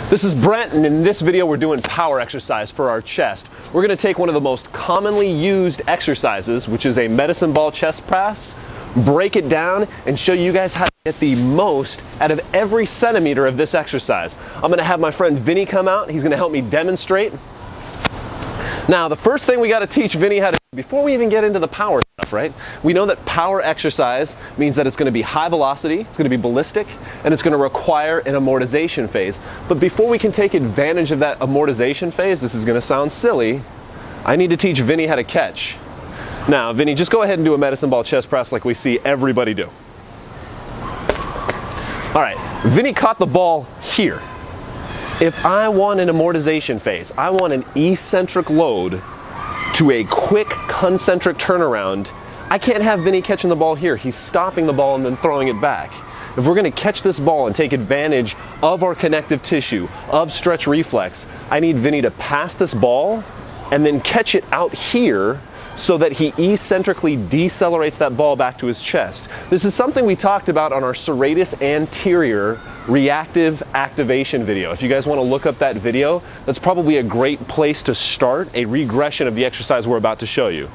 This is Brent, and in this video we're doing power exercise for our chest. We're going to take one of the most commonly used exercises, which is a medicine ball chest press, break it down, and show you guys how to get the most out of every centimeter of this exercise. I'm going to have my friend Vinny come out. He's going to help me demonstrate. Now, the first thing we got to teach Vinny how to do before we even get into the power stuff, right? We know that power exercise means that it's going to be high velocity, it's going to be ballistic, and it's going to require an amortization phase. But before we can take advantage of that amortization phase, this is going to sound silly, I need to teach Vinny how to catch. Now, Vinny, just go ahead and do a medicine ball chest press like we see everybody do. All right, Vinny caught the ball here. If I want an amortization phase, I want an eccentric load to a quick concentric turnaround, I can't have Vinny catching the ball here. He's stopping the ball and then throwing it back. If we're going to catch this ball and take advantage of our connective tissue, of stretch reflex, I need Vinny to pass this ball and then catch it out here so that he eccentrically decelerates that ball back to his chest. This is something we talked about on our serratus anterior reactive activation video. If you guys want to look up that video, that's probably a great place to start a regression of the exercise we're about to show you.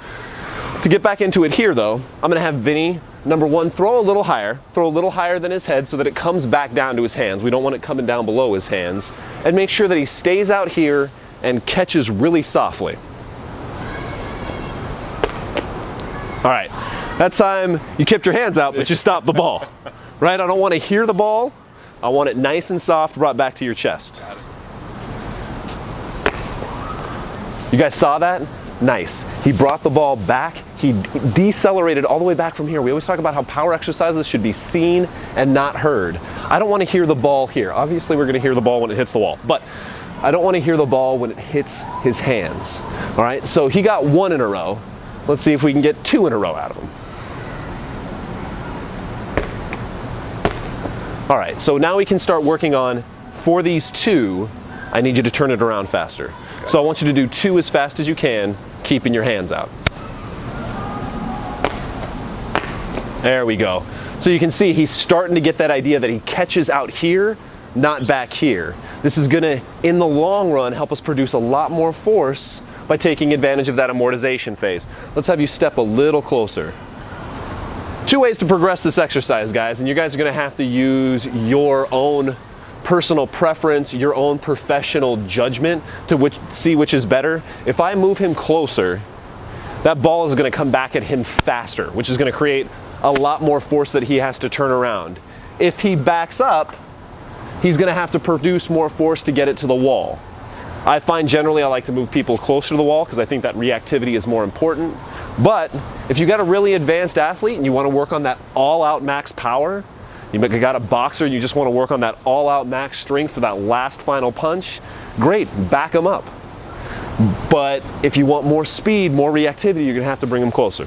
To get back into it here though, I'm going to have Vinny, number one, throw a little higher than his head so that it comes back down to his hands. We don't want it coming down below his hands. And make sure that he stays out here and catches really softly. All right, that time you kept your hands out, but you stopped the ball, right? I don't want to hear the ball. I want it nice and soft brought back to your chest. You guys saw that? Nice. He brought the ball back. He decelerated all the way back from here. We always talk about how power exercises should be seen and not heard. I don't want to hear the ball here. Obviously, we're going to hear the ball when it hits the wall, but I don't want to hear the ball when it hits his hands. All right, so he got one in a row. Let's see if we can get two in a row out of him. All right, so now we can start working on, for these two, I need you to turn it around faster. Okay. So I want you to do two as fast as you can, keeping your hands out. There we go. So you can see he's starting to get that idea that he catches out here, not back here. This is gonna, in the long run, help us produce a lot more force by taking advantage of that amortization phase. Let's have you step a little closer. Two ways to progress this exercise, guys, and you guys are going to have to use your own personal preference, your own professional judgment to see which is better. If I move him closer, that ball is going to come back at him faster, which is going to create a lot more force that he has to turn around. If he backs up, he's going to have to produce more force to get it to the wall. I find generally I like to move people closer to the wall because I think that reactivity is more important. But if you got a really advanced athlete and you want to work on that all-out max power, you got a boxer and you just want to work on that all-out max strength for that last final punch, great, back them up. But if you want more speed, more reactivity, you're going to have to bring them closer.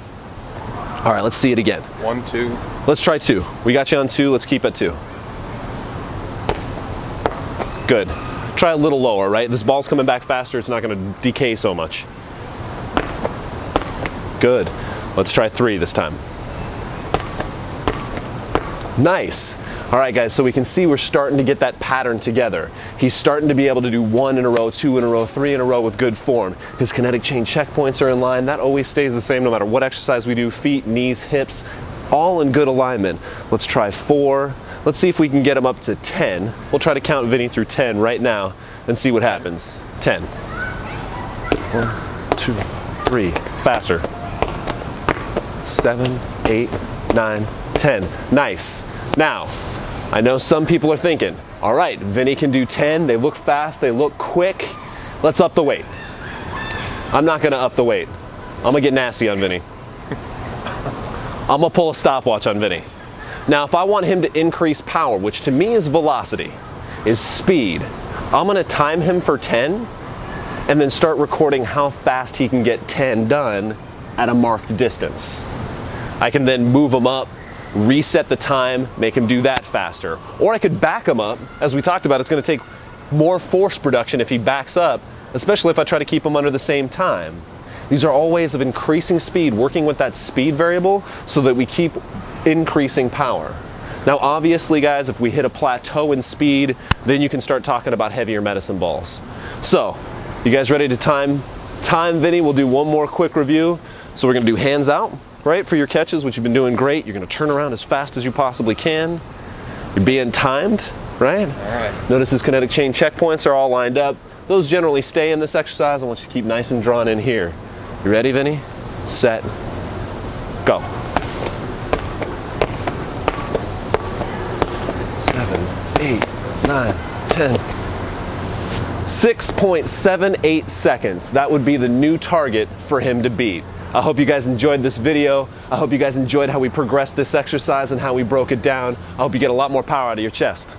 All right, let's see it again. 1, 2. Let's try 2. We got you on 2, let's keep at 2. Good. Try a little lower, right? This ball's coming back faster, it's not going to decay so much. Good. Let's try 3 this time. Nice. All right, guys, so we can see we're starting to get that pattern together. He's starting to be able to do 1 in a row, 2 in a row, 3 in a row with good form. His kinetic chain checkpoints are in line. That always stays the same no matter what exercise we do. Feet, knees, hips, all in good alignment. Let's try 4. Let's see if we can get him up to 10. We'll try to count Vinny through 10 right now and see what happens. 10. 1, 2, 3. Faster. 7, 8, 9, 10. Nice. Now, I know some people are thinking, all right, Vinny can do 10. They look fast. They look quick. Let's up the weight. I'm not going to up the weight. I'm going to get nasty on Vinny. I'm going to pull a stopwatch on Vinny. Now, if I want him to increase power, which to me is velocity, is speed, I'm going to time him for 10 and then start recording how fast he can get 10 done at a marked distance. I can then move him up, reset the time, make him do that faster. Or I could back him up. As we talked about, it's going to take more force production if he backs up, especially if I try to keep him under the same time. These are all ways of increasing speed, working with that speed variable so that we keep increasing power. Now obviously guys, if we hit a plateau in speed, then you can start talking about heavier medicine balls. So, you guys ready to time Vinny? We'll do one more quick review. So we're gonna do hands out, right, for your catches, which you've been doing great. You're gonna turn around as fast as you possibly can. You're being timed, right? All right. Notice his kinetic chain checkpoints are all lined up. Those generally stay in this exercise. I want you to keep nice and drawn in here. You ready, Vinny? Set, go. 7, 8, 9, 10. 6.78 seconds. That would be the new target for him to beat. I hope you guys enjoyed this video. I hope you guys enjoyed how we progressed this exercise and how we broke it down. I hope you get a lot more power out of your chest.